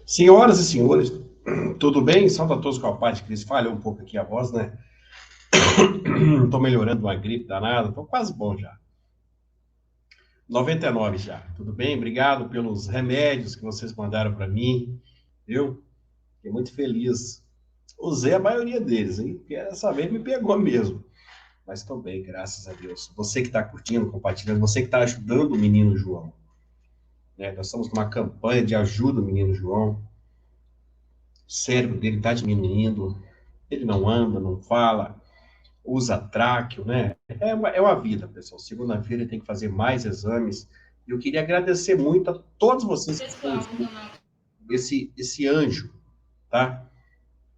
Senhoras e senhores, tudo bem? Salve a todos com a paz de Cristo. Falhou um pouco aqui a voz, né? Tô melhorando uma gripe danada, tô quase bom já. 99 já. Tudo bem? Obrigado pelos remédios que vocês mandaram para mim. Eu fiquei muito feliz. Usei a maioria deles, hein? Porque essa vez me pegou mesmo. Mas estou bem, graças a Deus. Você que está curtindo, compartilhando, você que está ajudando o menino João. Né? Nós estamos numa campanha de ajuda ao menino João. O cérebro dele está diminuindo. Ele não anda, não fala, usa tráqueo, né? É uma vida, pessoal. Segunda-feira tem que fazer mais exames. E eu queria agradecer muito a todos vocês que estão usando esse anjo, tá?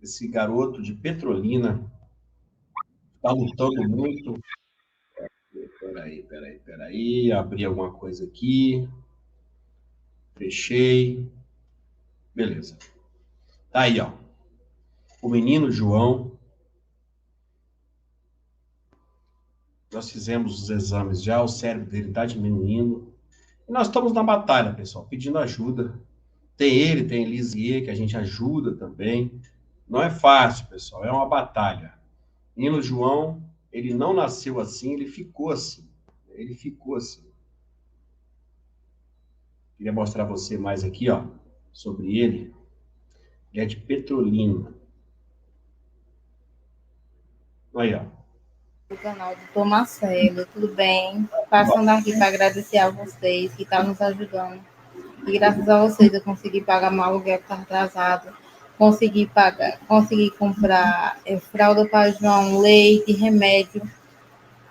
Esse garoto de Petrolina está lutando muito. Peraí. Abri alguma coisa aqui. Fechei. Beleza. Tá aí, ó. O menino João. Nós fizemos os exames já, o cérebro dele está diminuindo. E nós estamos na batalha, pessoal, pedindo ajuda. Tem ele, tem Elisier, que a gente ajuda também. Não é fácil, pessoal, é uma batalha. Nino João, ele não nasceu assim, ele ficou assim. Ele ficou assim. Queria mostrar para você mais aqui, ó, sobre ele. Ele é de Petrolina. Aí, ó. Do canal do Marcelo, tudo bem? Passando aqui para agradecer a vocês que estão nos ajudando. E graças a vocês eu consegui pagar meu aluguel que está atrasado. Consegui comprar fralda para João, leite, remédio.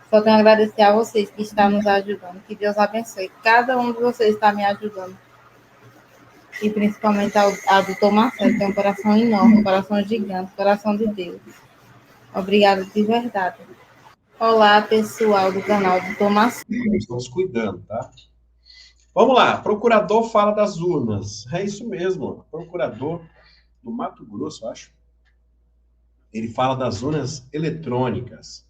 Só tenho a agradecer a vocês que estão nos ajudando. Que Deus abençoe. Cada um de vocês está me ajudando. E principalmente a do Marcelo, tem um coração enorme, um coração gigante, coração de Deus. Obrigada de verdade. Olá, pessoal do canal do Tomás. Estamos cuidando, tá? Vamos lá. Procurador fala das urnas. É isso mesmo. Procurador do Mato Grosso, eu acho. Ele fala das urnas eletrônicas.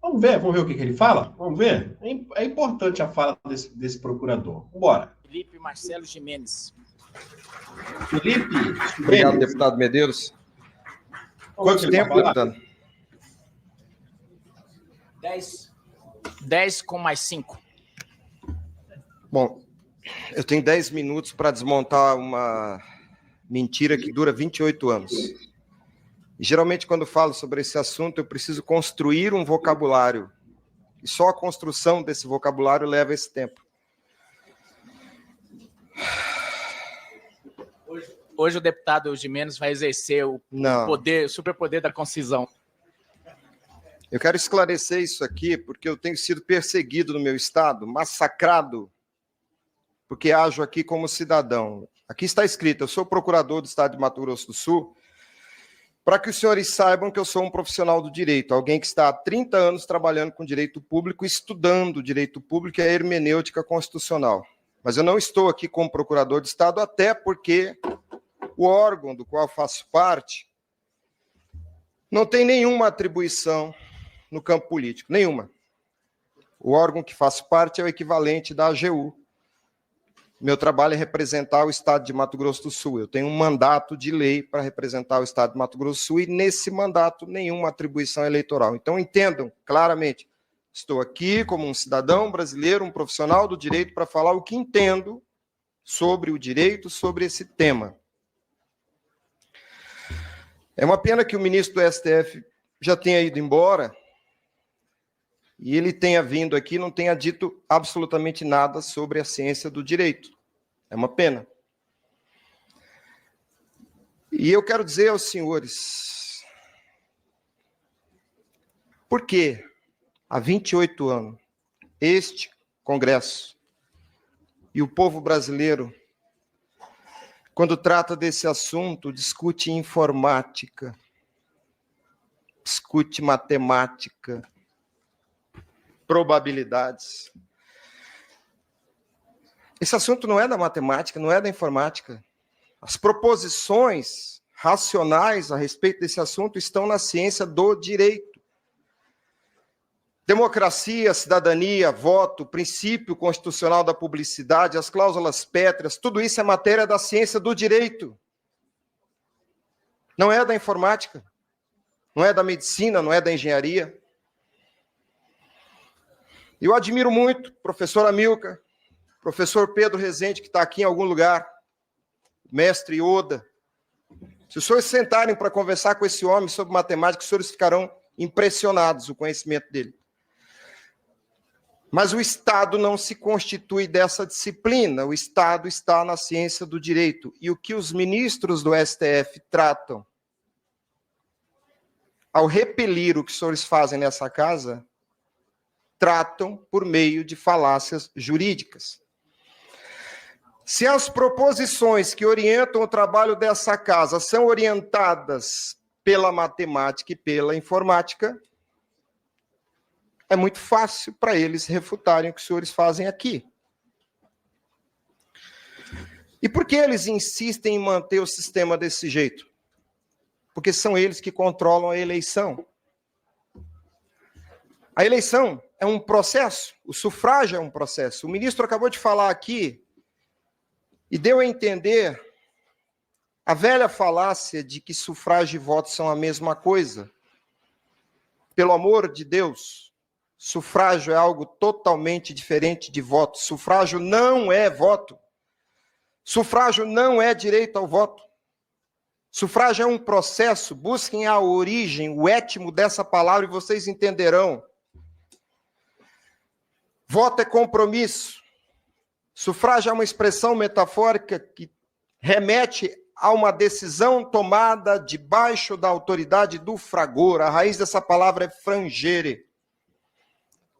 Vamos ver o que ele fala? Vamos ver? É importante a fala desse procurador. Vambora. Felipe Marcelo Ximenes. Felipe. Obrigado, deputado Medeiros. Quanto tempo, deputado? 10 com mais 5. Bom, eu tenho 10 minutos para desmontar uma mentira que dura 28 anos. E, geralmente, quando falo sobre esse assunto, eu preciso construir um vocabulário. E só a construção desse vocabulário leva esse tempo. Hoje o deputado Ximenes vai exercer o superpoder da concisão. Eu quero esclarecer isso aqui, porque eu tenho sido perseguido no meu estado, massacrado, porque ajo aqui como cidadão. Aqui está escrito, eu sou procurador do estado de Mato Grosso do Sul, para que os senhores saibam que eu sou um profissional do direito, alguém que está há 30 anos trabalhando com direito público, estudando direito público e a hermenêutica constitucional. Mas eu não estou aqui como procurador de estado, até porque o órgão do qual faço parte não tem nenhuma atribuição no campo político, nenhuma. O órgão que faço parte é o equivalente da AGU. Meu trabalho é representar o estado de Mato Grosso do Sul. Eu tenho um mandato de lei para representar o estado de Mato Grosso do Sul e, nesse mandato, nenhuma atribuição eleitoral. Então, entendam claramente, estou aqui como um cidadão brasileiro, um profissional do direito, para falar o que entendo sobre o direito, sobre esse tema. É uma pena que o ministro do STF já tenha ido embora e ele tenha vindo aqui e não tenha dito absolutamente nada sobre a ciência do direito. É uma pena. E eu quero dizer aos senhores, por que há 28 anos este Congresso e o povo brasileiro, quando trata desse assunto, discute informática, discute matemática, probabilidades. Esse assunto não é da matemática, não é da informática. As proposições racionais a respeito desse assunto estão na ciência do direito. Democracia, cidadania, voto, princípio constitucional da publicidade, as cláusulas pétreas, tudo isso é matéria da ciência do direito. Não é da informática, não é da medicina, não é da engenharia. Eu admiro muito o professor Amilcar, professor Pedro Rezende, que está aqui em algum lugar, mestre Oda. Se os senhores sentarem para conversar com esse homem sobre matemática, os senhores ficarão impressionados com o conhecimento dele. Mas o Estado não se constitui dessa disciplina, o Estado está na ciência do direito. E o que os ministros do STF tratam, ao repelir o que os senhores fazem nessa casa, tratam por meio de falácias jurídicas. Se as proposições que orientam o trabalho dessa casa são orientadas pela matemática e pela informática, é muito fácil para eles refutarem o que os senhores fazem aqui. E por que eles insistem em manter o sistema desse jeito? Porque são eles que controlam a eleição. A eleição é um processo, o sufrágio é um processo. O ministro acabou de falar aqui e deu a entender a velha falácia de que sufrágio e voto são a mesma coisa. Pelo amor de Deus, sufrágio é algo totalmente diferente de voto. Sufrágio não é voto. Sufrágio não é direito ao voto. Sufrágio é um processo. Busquem a origem, o étimo dessa palavra e vocês entenderão. Voto é compromisso. Sufrágio é uma expressão metafórica que remete a uma decisão tomada debaixo da autoridade do fragor. A raiz dessa palavra é frangere.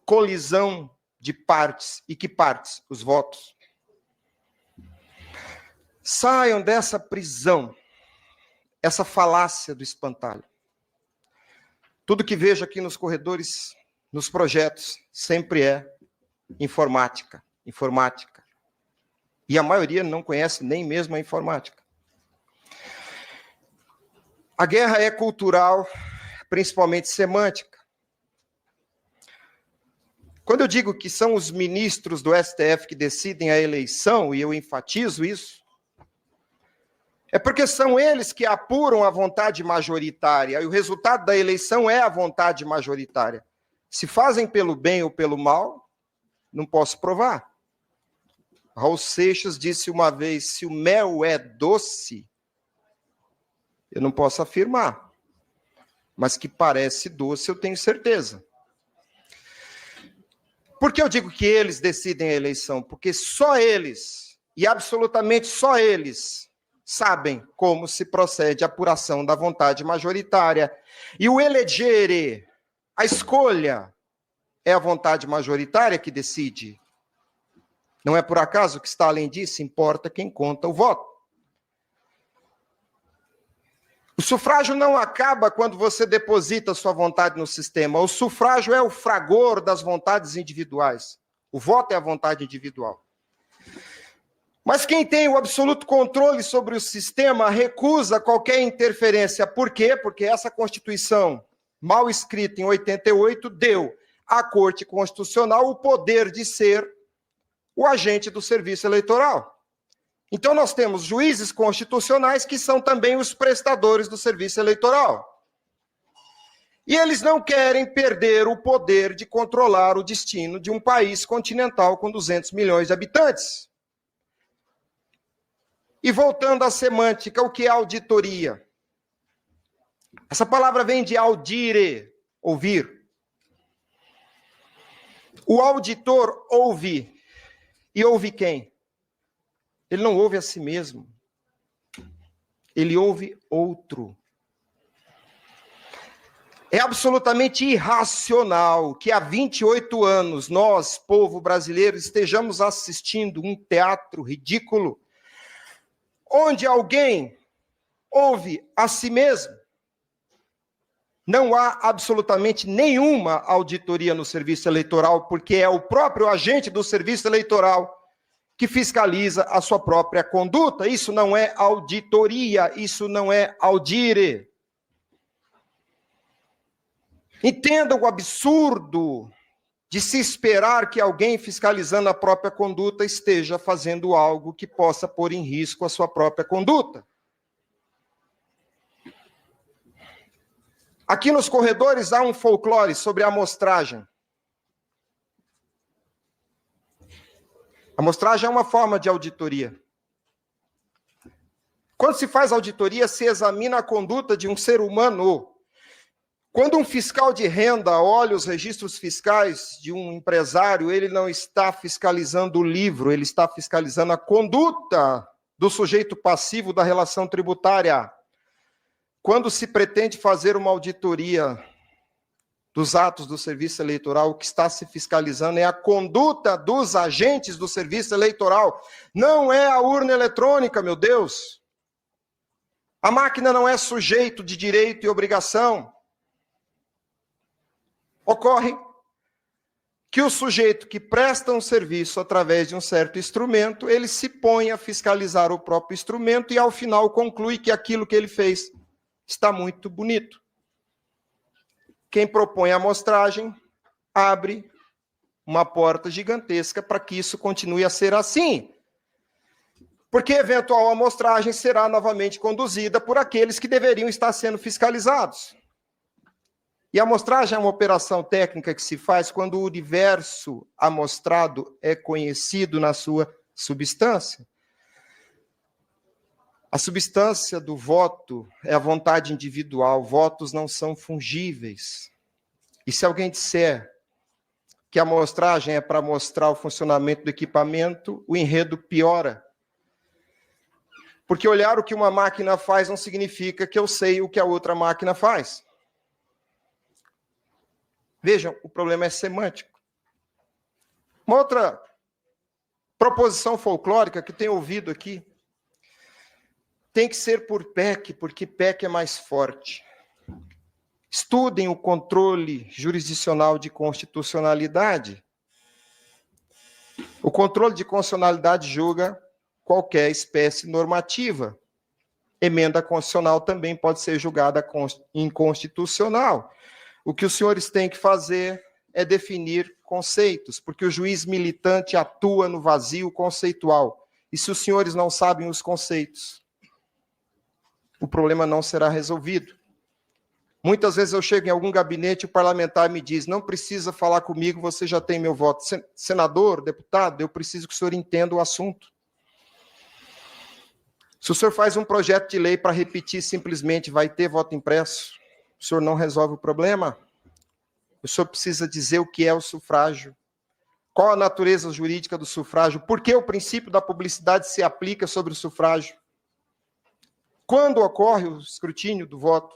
Colisão de partes. E que partes? Os votos. Saiam dessa prisão, essa falácia do espantalho. Tudo que vejo aqui nos corredores, nos projetos, sempre é informática, informática. E a maioria não conhece nem mesmo a informática. A guerra é cultural, principalmente semântica. Quando eu digo que são os ministros do STF que decidem a eleição, e eu enfatizo isso, é porque são eles que apuram a vontade majoritária, e o resultado da eleição é a vontade majoritária. Se fazem pelo bem ou pelo mal, não posso provar. Raul Seixas disse uma vez, se o mel é doce, eu não posso afirmar, mas que parece doce eu tenho certeza. Por que eu digo que eles decidem a eleição? Porque só eles, e absolutamente só eles, sabem como se procede a apuração da vontade majoritária. E o elegere, a escolha, é a vontade majoritária que decide. Não é por acaso que está além disso, importa quem conta o voto. O sufrágio não acaba quando você deposita sua vontade no sistema. O sufrágio é o fragor das vontades individuais. O voto é a vontade individual. Mas quem tem o absoluto controle sobre o sistema recusa qualquer interferência. Por quê? Porque essa Constituição, mal escrita em 88, deu à Corte Constitucional o poder de ser o agente do serviço eleitoral. Então nós temos juízes constitucionais que são também os prestadores do serviço eleitoral. E eles não querem perder o poder de controlar o destino de um país continental com 200 milhões de habitantes. E voltando à semântica, o que é auditoria? Essa palavra vem de audire, ouvir. O auditor ouve. E ouve quem? Ele não ouve a si mesmo. Ele ouve outro. É absolutamente irracional que há 28 anos nós, povo brasileiro, estejamos assistindo um teatro ridículo, onde alguém ouve a si mesmo. Não há absolutamente nenhuma auditoria no serviço eleitoral, porque é o próprio agente do serviço eleitoral que fiscaliza a sua própria conduta. Isso não é auditoria, isso não é audire. Entendam o absurdo de se esperar que alguém fiscalizando a própria conduta esteja fazendo algo que possa pôr em risco a sua própria conduta. Aqui nos corredores há um folclore sobre a amostragem. A amostragem é uma forma de auditoria. Quando se faz auditoria, se examina a conduta de um ser humano. Quando um fiscal de renda olha os registros fiscais de um empresário, ele não está fiscalizando o livro, ele está fiscalizando a conduta do sujeito passivo da relação tributária. Quando se pretende fazer uma auditoria dos atos do serviço eleitoral, o que está se fiscalizando é a conduta dos agentes do serviço eleitoral. Não é a urna eletrônica, meu Deus. A máquina não é sujeito de direito e obrigação. Ocorre que o sujeito que presta um serviço através de um certo instrumento, ele se põe a fiscalizar o próprio instrumento e, ao final, conclui que aquilo que ele fez está muito bonito. Quem propõe a amostragem abre uma porta gigantesca para que isso continue a ser assim. Porque eventual amostragem será novamente conduzida por aqueles que deveriam estar sendo fiscalizados. E a amostragem é uma operação técnica que se faz quando o universo amostrado é conhecido na sua substância. A substância do voto é a vontade individual. Votos não são fungíveis. E se alguém disser que a amostragem é para mostrar o funcionamento do equipamento, o enredo piora. Porque olhar o que uma máquina faz não significa que eu sei o que a outra máquina faz. Vejam, o problema é semântico. Uma outra proposição folclórica que tenho ouvido aqui, tem que ser por PEC, porque PEC é mais forte. Estudem o controle jurisdicional de constitucionalidade. O controle de constitucionalidade julga qualquer espécie normativa. Emenda constitucional também pode ser julgada inconstitucional. O que os senhores têm que fazer é definir conceitos, porque o juiz militante atua no vazio conceitual. E se os senhores não sabem os conceitos, o problema não será resolvido. Muitas vezes eu chego em algum gabinete e o parlamentar me diz, não precisa falar comigo, você já tem meu voto. Senador, deputado, eu preciso que o senhor entenda o assunto. Se o senhor faz um projeto de lei para repetir simplesmente, vai ter voto impresso, o senhor não resolve o problema. O senhor precisa dizer o que é o sufrágio. Qual a natureza jurídica do sufrágio? Por que o princípio da publicidade se aplica sobre o sufrágio? Quando ocorre o escrutínio do voto?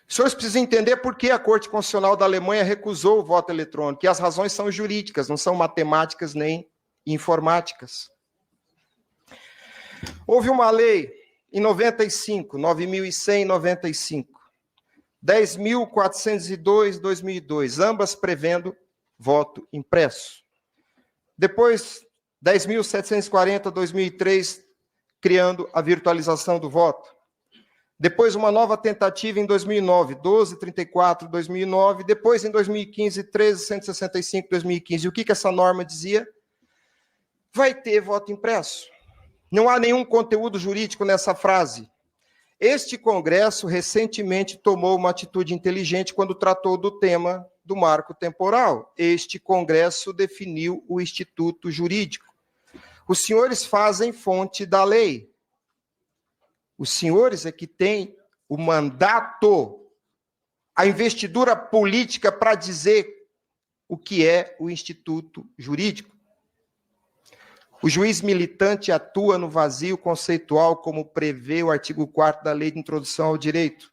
Os senhores precisam entender por que a Corte Constitucional da Alemanha recusou o voto eletrônico. E as razões são jurídicas, não são matemáticas nem informáticas. Houve uma lei em 95, 9.100 em 95, 10.402 2002, ambas prevendo voto impresso. Depois, 10.740 2003, criando a virtualização do voto. Depois, uma nova tentativa em 2009, 12.34 2009, depois em 2015, 13.165 2015. O que essa norma dizia? Vai ter voto impresso. Não há nenhum conteúdo jurídico nessa frase. Este Congresso recentemente tomou uma atitude inteligente quando tratou do tema do marco temporal. Este Congresso definiu o instituto jurídico. Os senhores fazem fonte da lei. Os senhores é que têm o mandato, a investidura política para dizer o que é o instituto jurídico. O juiz militante atua no vazio conceitual, como prevê o artigo 4º da Lei de Introdução ao Direito.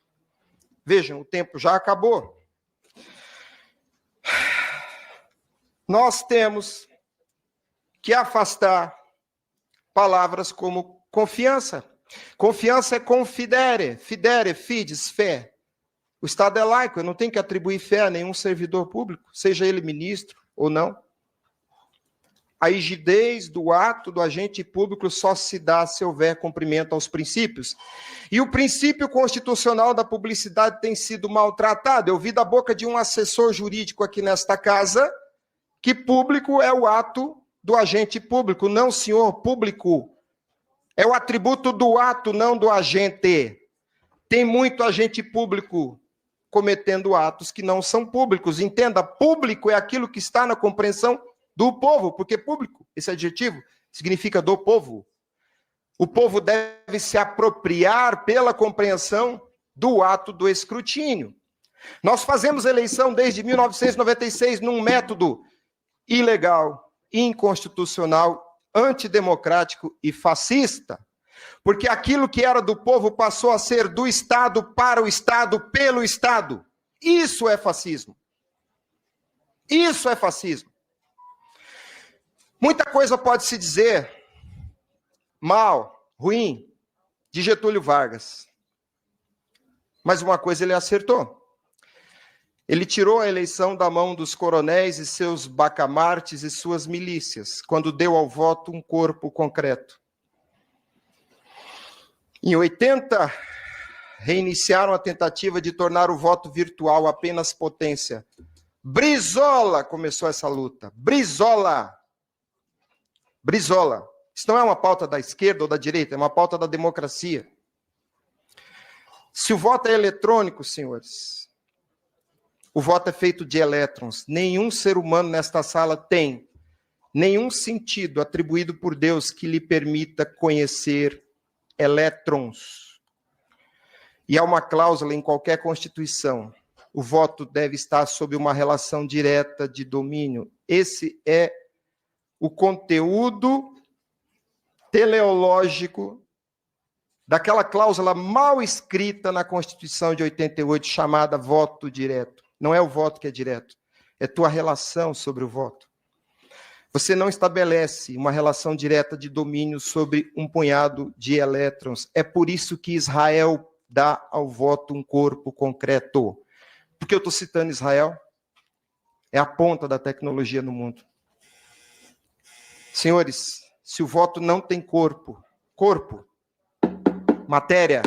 Vejam, o tempo já acabou. Nós temos que afastar palavras como confiança. Confiança é confidere, fidere, fides, fé. O Estado é laico, eu não tenho que atribuir fé a nenhum servidor público, seja ele ministro ou não. A rigidez do ato do agente público só se dá se houver cumprimento aos princípios. E o princípio constitucional da publicidade tem sido maltratado. Eu vi da boca de um assessor jurídico aqui nesta casa que público é o ato do agente público. Não, senhor, público é o atributo do ato, não do agente. Tem muito agente público cometendo atos que não são públicos. Entenda, público é aquilo que está na compreensão do povo, porque público, esse adjetivo, significa do povo. O povo deve se apropriar pela compreensão do ato do escrutínio. Nós fazemos eleição desde 1996 num método ilegal, inconstitucional, antidemocrático e fascista, porque aquilo que era do povo passou a ser do Estado para o Estado, pelo Estado. Isso é fascismo. Isso é fascismo. Muita coisa pode se dizer mal, ruim, de Getúlio Vargas. Mas uma coisa ele acertou. Ele tirou a eleição da mão dos coronéis e seus bacamartes e suas milícias, quando deu ao voto um corpo concreto. Em 80, reiniciaram a tentativa de tornar o voto virtual apenas potência. Brizola começou essa luta. Brizola. Brizola. Isso não é uma pauta da esquerda ou da direita, é uma pauta da democracia. Se o voto é eletrônico, senhores, o voto é feito de elétrons. Nenhum ser humano nesta sala tem nenhum sentido atribuído por Deus que lhe permita conhecer elétrons. E há uma cláusula em qualquer constituição. O voto deve estar sob uma relação direta de domínio. Esse é o conteúdo teleológico daquela cláusula mal escrita na Constituição de 88, chamada voto direto. Não é o voto que é direto, é tua relação sobre o voto. Você não estabelece uma relação direta de domínio sobre um punhado de elétrons. É por isso que Israel dá ao voto um corpo concreto. Por que eu estou citando Israel? É a ponta da tecnologia no mundo. Senhores, se o voto não tem corpo, matéria,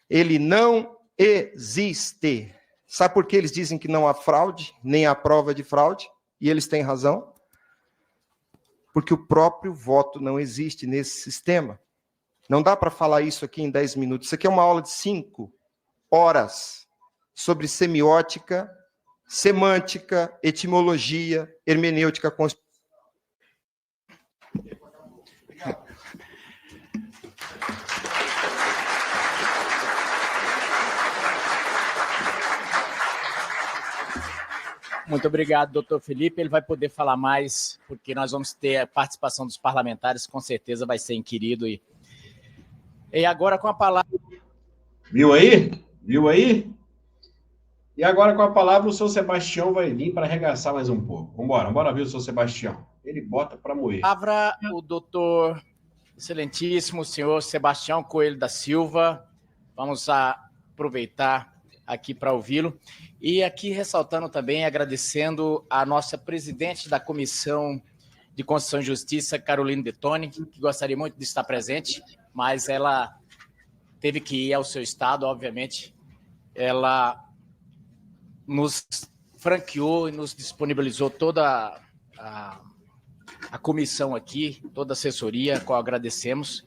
ele não existe. Sabe por que eles dizem que não há fraude, nem há prova de fraude? E eles têm razão. Porque o próprio voto não existe nesse sistema. Não dá para falar isso aqui em 10 minutos. Isso aqui é uma aula de 5 horas sobre semiótica, semântica, etimologia, hermenêutica constitucional. Muito obrigado, doutor Felipe. Ele vai poder falar mais, porque nós vamos ter a participação dos parlamentares, com certeza vai ser inquirido. E agora com a palavra... Viu aí? Viu aí? E agora com a palavra o seu Sebastião vai vir para arregaçar mais um pouco. Vambora ver o seu Sebastião. Ele bota para moer. Palavra o doutor excelentíssimo senhor Sebastião Coelho da Silva. Vamos aproveitar aqui para ouvi-lo. E aqui ressaltando também, agradecendo a nossa presidente da Comissão de Constituição e Justiça, Caroline Detoni, que gostaria muito de estar presente, mas ela teve que ir ao seu estado, obviamente. Ela nos franqueou e nos disponibilizou toda a comissão aqui, toda a assessoria, a qual agradecemos,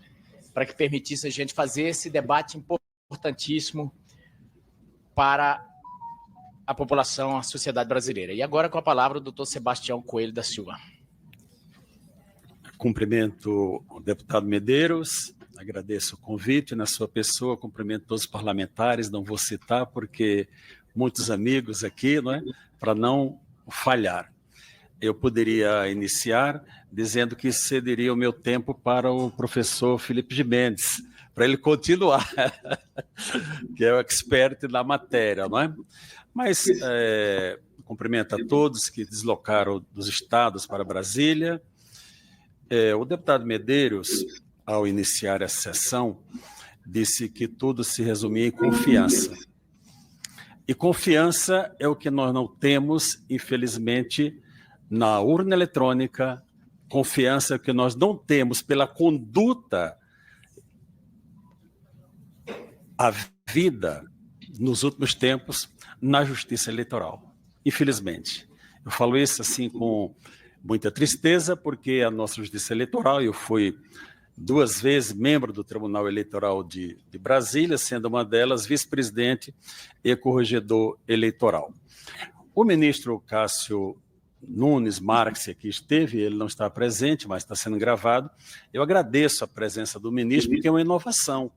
para que permitisse a gente fazer esse debate importantíssimo para a população, a sociedade brasileira. E agora com a palavra o doutor Sebastião Coelho da Silva. Cumprimento o deputado Medeiros, agradeço o convite na sua pessoa, cumprimento todos os parlamentares, não vou citar porque muitos amigos aqui, não é? Para não falhar. Eu poderia iniciar dizendo que cederia o meu tempo para o professor Felipe de Mendes, para ele continuar, que é o expert na matéria, não é? Mas cumprimento a todos que deslocaram dos estados para Brasília. O deputado Medeiros, ao iniciar essa sessão, disse que tudo se resumia em confiança. E confiança é o que nós não temos, infelizmente, na urna eletrônica confiança que nós não temos pela conduta a vida nos últimos tempos na justiça eleitoral, infelizmente. Eu falo isso assim com muita tristeza, porque a nossa justiça eleitoral, eu fui 2 vezes membro do Tribunal Eleitoral de Brasília, sendo uma delas vice-presidente e corregedor eleitoral. O ministro Cássio Nunes Marques aqui esteve, ele não está presente, mas está sendo gravado. Eu agradeço a presença do ministro, porque é uma inovação.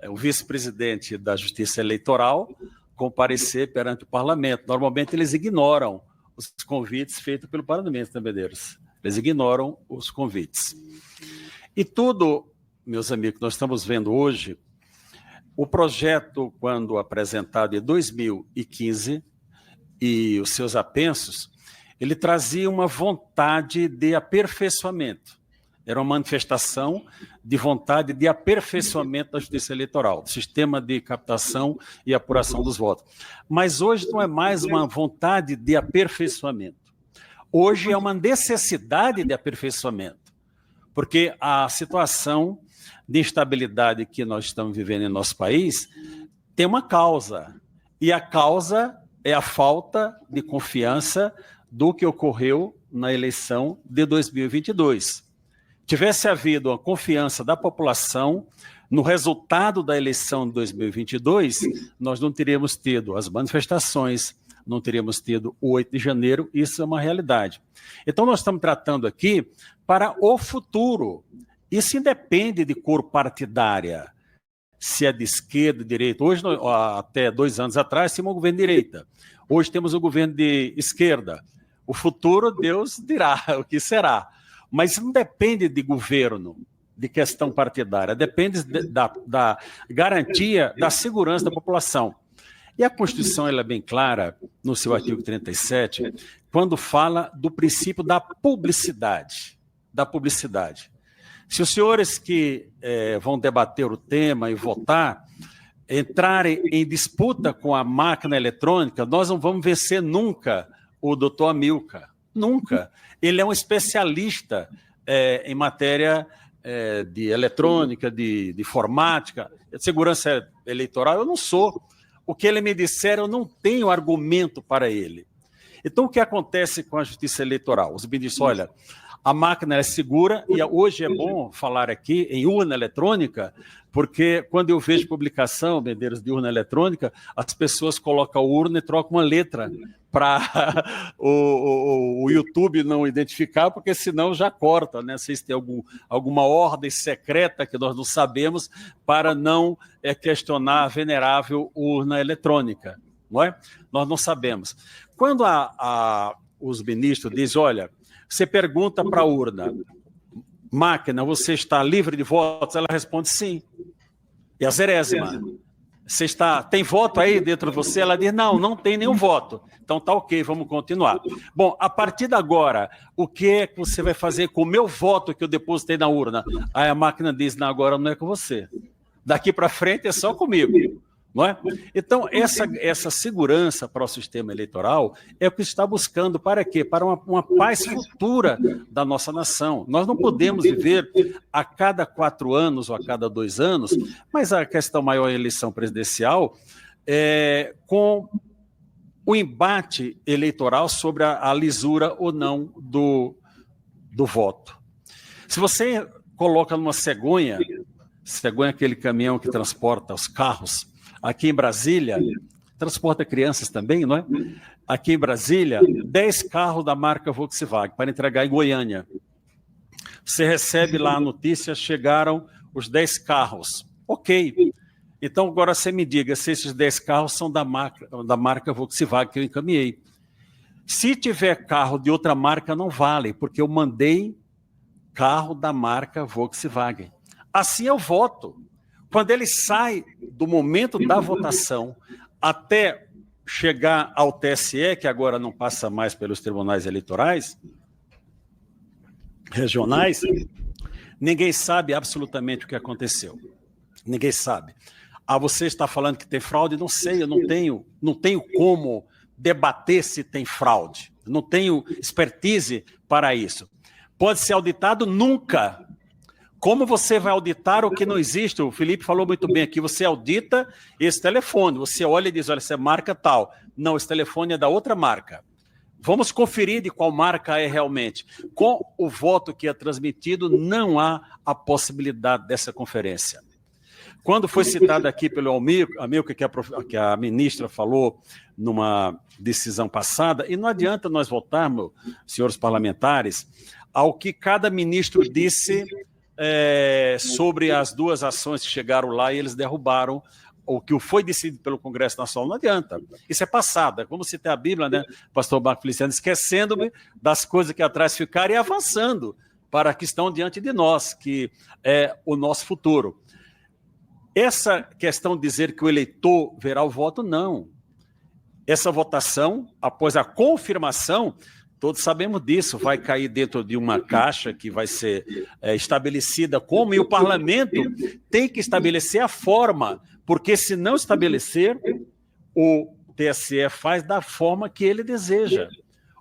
O vice-presidente da Justiça Eleitoral comparecer perante o parlamento. Normalmente eles ignoram os convites feitos pelo parlamento, né, Medeiros? Eles ignoram os convites. E tudo, meus amigos, nós estamos vendo hoje, o projeto, quando apresentado em 2015, e os seus apensos, ele trazia uma vontade de aperfeiçoamento. Era uma manifestação de vontade de aperfeiçoamento da justiça eleitoral, do sistema de captação e apuração dos votos. Mas hoje não é mais uma vontade de aperfeiçoamento. Hoje é uma necessidade de aperfeiçoamento, porque a situação de instabilidade que nós estamos vivendo em nosso país tem uma causa, e a causa é a falta de confiança do que ocorreu na eleição de 2022. Tivesse havido a confiança da população no resultado da eleição de 2022, nós não teríamos tido as manifestações, não teríamos tido o 8 de janeiro, isso é uma realidade. Então, nós estamos tratando aqui para o futuro. Isso independe de cor partidária, se é de esquerda, de direita. Hoje, até 2 anos atrás, tínhamos um governo de direita. Hoje temos um governo de esquerda. O futuro, Deus dirá o que será. Mas não depende de governo, de questão partidária, depende da garantia da segurança da população. E a Constituição ela é bem clara, no seu artigo 37, quando fala do princípio da publicidade. Da publicidade. Se os senhores que vão debater o tema e votar, entrarem em disputa com a máquina eletrônica, nós não vamos vencer nunca o doutor Amilcar. Nunca. Ele é um especialista em matéria de eletrônica, de informática, de segurança eleitoral. Eu não sou. O que ele me disser, eu não tenho argumento para ele. Então, o que acontece com a justiça eleitoral? Os ministros, olha, a máquina é segura, e hoje é bom falar aqui em urna eletrônica, porque quando eu vejo publicação, Medeiros, de urna eletrônica, as pessoas colocam a urna e trocam uma letra para o YouTube não identificar, porque senão já corta, né? Se tem alguma ordem secreta que nós não sabemos para não questionar a venerável urna eletrônica, não é? Nós não sabemos. Quando os ministros dizem, olha, você pergunta para a urna, máquina, você está livre de votos? Ela responde sim. E a zerésima, você tem voto aí dentro de você? Ela diz, não tem nenhum voto. Então tá ok, vamos continuar. Bom, a partir de agora, o que é que você vai fazer com o meu voto que eu depositei na urna? Aí a máquina diz, não, agora não é com você. Daqui para frente é só comigo. Não é? Então, essa segurança para o sistema eleitoral é o que está buscando para quê? Para uma paz futura da nossa nação. Nós não podemos viver a cada 4 anos ou a cada 2 anos, mas a questão maior é a eleição presidencial, com o embate eleitoral sobre a lisura ou não do voto. Se você coloca numa cegonha é aquele caminhão que transporta os carros, aqui em Brasília, transporta crianças também, não é? Aqui em Brasília, 10 carros da marca Volkswagen para entregar em Goiânia. Você recebe lá a notícia, chegaram os 10 carros. Ok. Então, agora você me diga se esses 10 carros são da marca Volkswagen que eu encaminhei. Se tiver carro de outra marca, não vale, porque eu mandei carro da marca Volkswagen. Assim eu voto. Quando ele sai do momento da votação até chegar ao TSE, que agora não passa mais pelos tribunais eleitorais regionais, ninguém sabe absolutamente o que aconteceu. Ninguém sabe. Você está falando que tem fraude? Não sei, eu não tenho como debater se tem fraude. Não tenho expertise para isso. pode ser auditado? Nunca. Como você vai auditar o que não existe? O Felipe falou muito bem aqui, você audita esse telefone, você olha e diz, olha, essa é marca tal. Não, esse telefone é da outra marca. Vamos conferir de qual marca é realmente. Com o voto que é transmitido, não há a possibilidade dessa conferência. Quando foi citado aqui pelo Amilcar, que a ministra falou numa decisão passada, e não adianta nós votarmos, senhores parlamentares, ao que cada ministro disse sobre as duas ações que chegaram lá e eles derrubaram o que foi decidido pelo Congresso Nacional. Não adianta. Isso é passada. Vamos citar a Bíblia, né, pastor Marco Feliciano, esquecendo-me das coisas que atrás ficaram e avançando para a que estão diante de nós, que é o nosso futuro. Essa questão de dizer que o eleitor verá o voto, não. Essa votação, após a confirmação, todos sabemos disso, vai cair dentro de uma caixa que vai ser estabelecida como, e o parlamento tem que estabelecer a forma, porque se não estabelecer, o TSE faz da forma que ele deseja.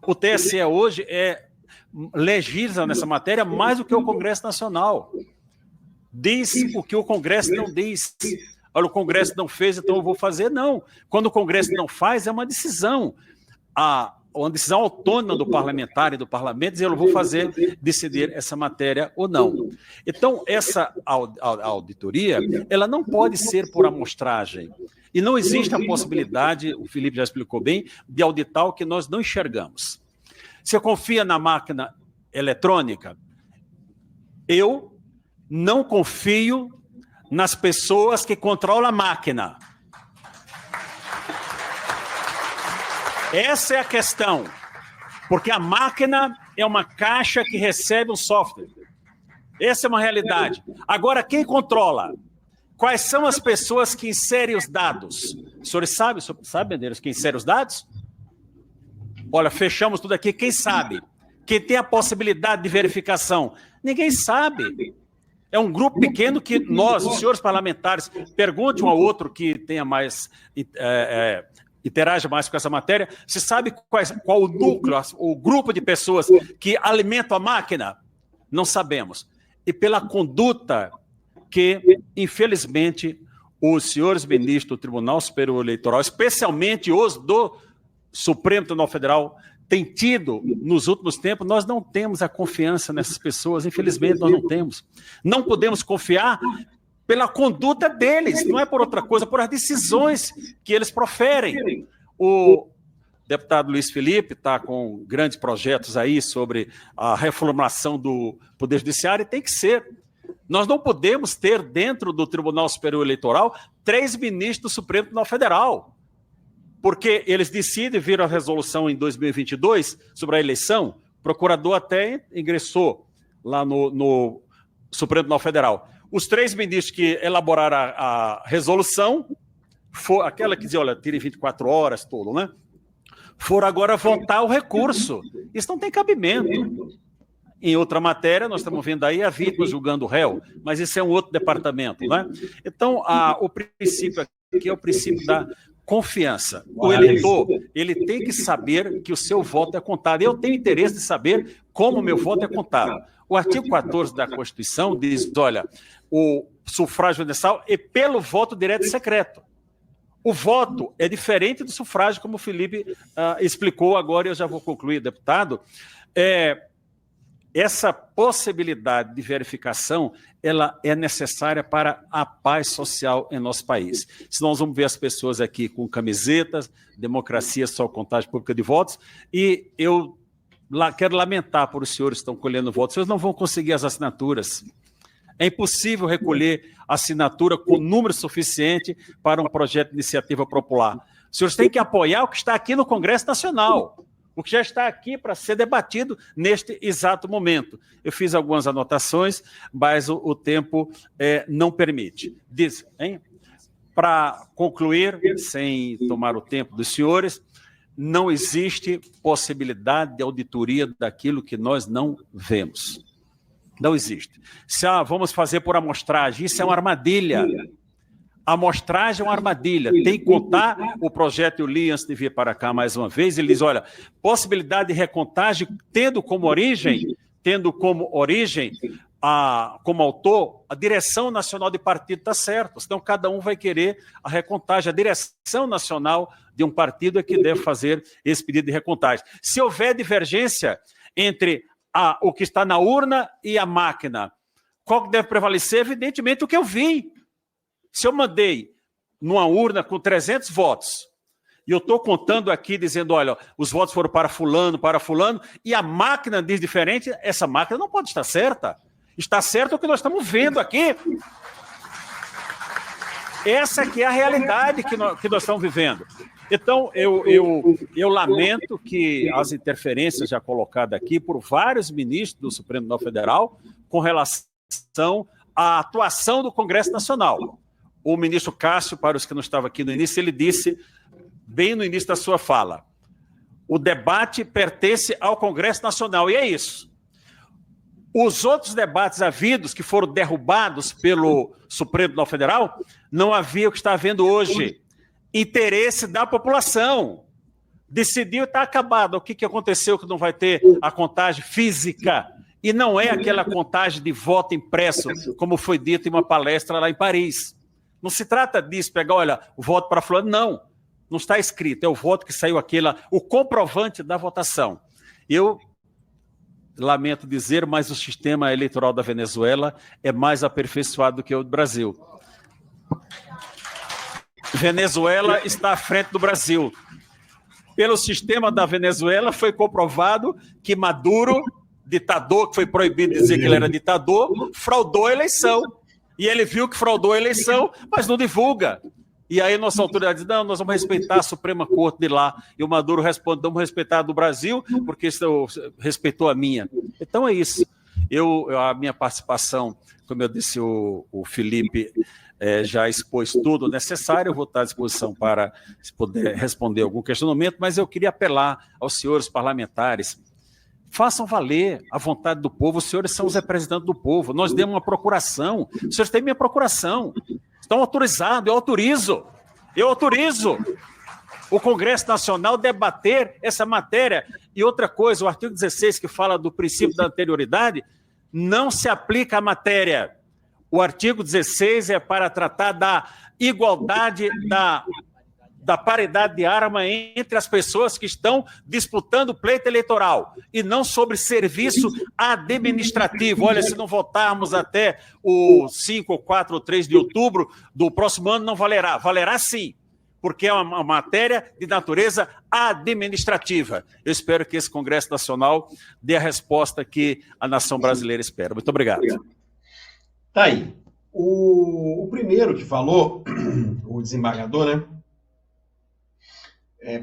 O TSE hoje legisla nessa matéria mais do que o Congresso Nacional. Diz o que o Congresso não diz. Olha, o Congresso não fez, então eu vou fazer. Não. Quando o Congresso não faz, é uma decisão. Uma decisão autônoma do parlamentar e do parlamento, dizer, eu vou decidir essa matéria ou não. Então, essa auditoria, ela não pode ser por amostragem. E não existe a possibilidade, o Felipe já explicou bem, de auditar o que nós não enxergamos. Você confia na máquina eletrônica? Eu não confio nas pessoas que controlam a máquina. Essa é a questão, porque a máquina é uma caixa que recebe um software. Essa é uma realidade. Agora, quem controla? Quais são as pessoas que inserem os dados? Os senhores sabem, Medeiros, quem insere os dados? Olha, fechamos tudo aqui. Quem sabe? Quem tem a possibilidade de verificação? Ninguém sabe. É um grupo pequeno que nós, os senhores parlamentares, pergunte um ao outro que tenha mais... interage mais com essa matéria, você sabe qual o núcleo, o grupo de pessoas que alimentam a máquina? Não sabemos. E pela conduta que, infelizmente, os senhores ministros do Tribunal Superior Eleitoral, especialmente os do Supremo Tribunal Federal, têm tido nos últimos tempos, nós não temos a confiança nessas pessoas, infelizmente nós não temos. Não podemos confiar pela conduta deles, não é por outra coisa, por as decisões que eles proferem. O deputado Luiz Felipe está com grandes projetos aí sobre a reformulação do Poder Judiciário, e tem que ser. Nós não podemos ter dentro do Tribunal Superior Eleitoral 3 ministros do Supremo Tribunal Federal, porque eles decidem, viram a resolução em 2022 sobre a eleição, o procurador até ingressou lá no Supremo Tribunal Federal. Os 3 ministros que elaboraram a resolução, aquela que dizia, olha, tire 24 horas, tudo, né? Foram agora votar o recurso. Isso não tem cabimento. Em outra matéria, nós estamos vendo aí a vítima julgando o réu, mas isso é um outro departamento, né? Então, o princípio aqui é o princípio da confiança. O eleitor, ele tem que saber que o seu voto é contado. Eu tenho interesse de saber como o meu voto é contado. O artigo 14 da Constituição diz, olha, o sufrágio universal é pelo voto direto e secreto. O voto é diferente do sufrágio, como o Felipe explicou agora, e eu já vou concluir, deputado. Essa possibilidade de verificação, ela é necessária para a paz social em nosso país. Senão nós vamos ver as pessoas aqui com camisetas, democracia, só contagem pública de votos, e eu quero lamentar por os senhores que estão colhendo votos, vocês não vão conseguir as assinaturas. É impossível recolher assinatura com número suficiente para um projeto de iniciativa popular. Os senhores têm que apoiar o que está aqui no Congresso Nacional, o que já está aqui para ser debatido neste exato momento. Eu fiz algumas anotações, mas o tempo não permite. Para concluir, sem tomar o tempo dos senhores, não existe possibilidade de auditoria daquilo que nós não vemos. Não existe. Se vamos fazer por amostragem, isso é uma armadilha. A amostragem é uma armadilha. Tem que contar, o projeto eu li antes de vir para cá mais uma vez, ele diz, olha, possibilidade de recontagem tendo como origem tendo como origem, como autor, a direção nacional de partido está certo, senão cada um vai querer a recontagem. A direção nacional de um partido é que deve fazer esse pedido de recontagem. Se houver divergência entre o que está na urna e a máquina, qual que deve prevalecer? Evidentemente o que eu vi. Se eu mandei numa urna com 300 votos, e eu estou contando aqui, dizendo, olha, os votos foram para fulano, e a máquina diz diferente, essa máquina não pode estar certa. Está certo o que nós estamos vendo aqui. Essa que é a realidade que nós estamos vivendo. Então, eu lamento que as interferências já colocadas aqui por vários ministros do Supremo Tribunal Federal com relação à atuação do Congresso Nacional. O ministro Cássio, para os que não estavam aqui no início, ele disse, bem no início da sua fala, o debate pertence ao Congresso Nacional, e é isso. Os outros debates havidos, que foram derrubados pelo Supremo Tribunal Federal, não havia o que está havendo hoje. Interesse da população. Decidiu e está acabado. O que aconteceu que não vai ter a contagem física? E não é aquela contagem de voto impresso, como foi dito em uma palestra lá em Paris. Não se trata disso, pegar, olha, o voto para fulano, não. Não está escrito, é o voto que saiu o comprovante da votação. Eu lamento dizer, mas o sistema eleitoral da Venezuela é mais aperfeiçoado do que o do Brasil. Venezuela está à frente do Brasil. Pelo sistema da Venezuela foi comprovado que Maduro, ditador, que foi proibido de dizer que ele era ditador, fraudou a eleição. E ele viu que fraudou a eleição, mas não divulga. E aí nossa autoridade diz, não, nós vamos respeitar a Suprema Corte de lá. E o Maduro responde, vamos respeitar a do Brasil, porque isso respeitou a minha. Então é isso. A minha participação, como eu disse, o Felipe já expôs tudo necessário, eu vou estar à disposição para poder responder algum questionamento, mas eu queria apelar aos senhores parlamentares, façam valer a vontade do povo, os senhores são os representantes do povo, nós demos uma procuração, os senhores têm minha procuração, estão autorizados, eu autorizo o Congresso Nacional debater essa matéria. E outra coisa, o artigo 16, que fala do princípio da anterioridade, não se aplica à matéria. O artigo 16 é para tratar da igualdade, da paridade de arma entre as pessoas que estão disputando o pleito eleitoral e não sobre serviço administrativo. Olha, se não votarmos até o 5, 4 ou 3 de outubro do próximo ano, não valerá. Valerá sim, porque é uma matéria de natureza administrativa. Eu espero que esse Congresso Nacional dê a resposta que a nação brasileira espera. Muito obrigado. Tá aí. O primeiro que falou, o desembargador, né?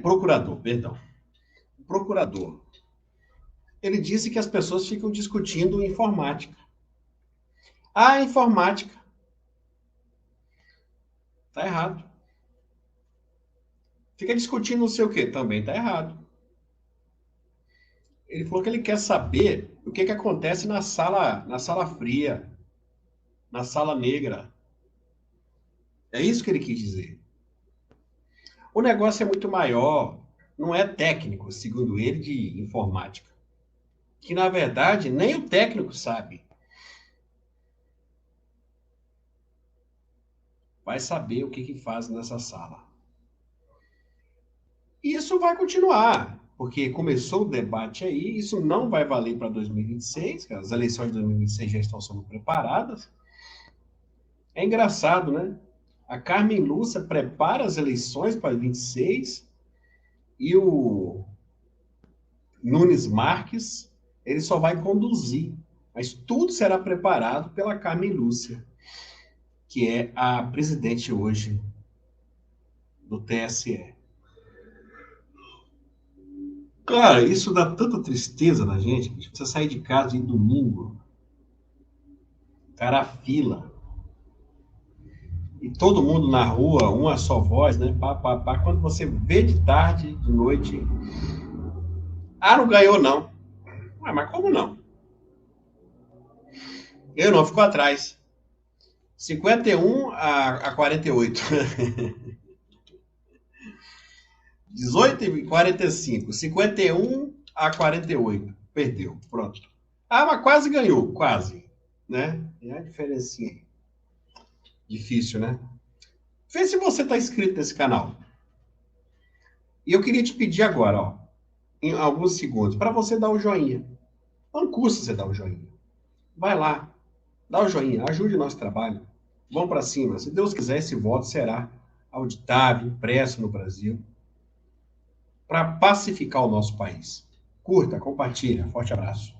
Procurador, perdão. O procurador. Ele disse que as pessoas ficam discutindo informática. Informática. Tá errado. Fica discutindo não sei o quê. Também tá errado. Ele falou que ele quer saber o que acontece na sala fria, na sala negra. É isso que ele quis dizer. O negócio é muito maior, não é técnico, segundo ele, de informática. Que, na verdade, nem o técnico sabe. Vai saber o que faz nessa sala. E isso vai continuar, porque começou o debate aí, isso não vai valer para 2026, as eleições de 2026 já estão sendo preparadas. É engraçado, né? A Carmen Lúcia prepara as eleições para 26 e o Nunes Marques, ele só vai conduzir. Mas tudo será preparado pela Carmen Lúcia, que é a presidente hoje do TSE. Cara, isso dá tanta tristeza na gente, que você sair de casa em domingo, cara, a fila. E todo mundo na rua, uma só voz, né? Quando você vê de tarde, de noite. Não ganhou, não. Mas como não? Eu não, ficou atrás. 51 a 48. 18 e 45. 51 a 48. Perdeu. Pronto. Ah, mas quase ganhou, quase, né? É a diferencinha aí. Difícil, né? Vê se você está inscrito nesse canal. E eu queria te pedir agora, ó, em alguns segundos, para você dar o joinha. Não custa você dar o joinha. Vai lá, dá o joinha, ajude o nosso trabalho. Vamos para cima. Se Deus quiser, esse voto será auditável, impresso no Brasil, para pacificar o nosso país. Curta, compartilha. Forte abraço.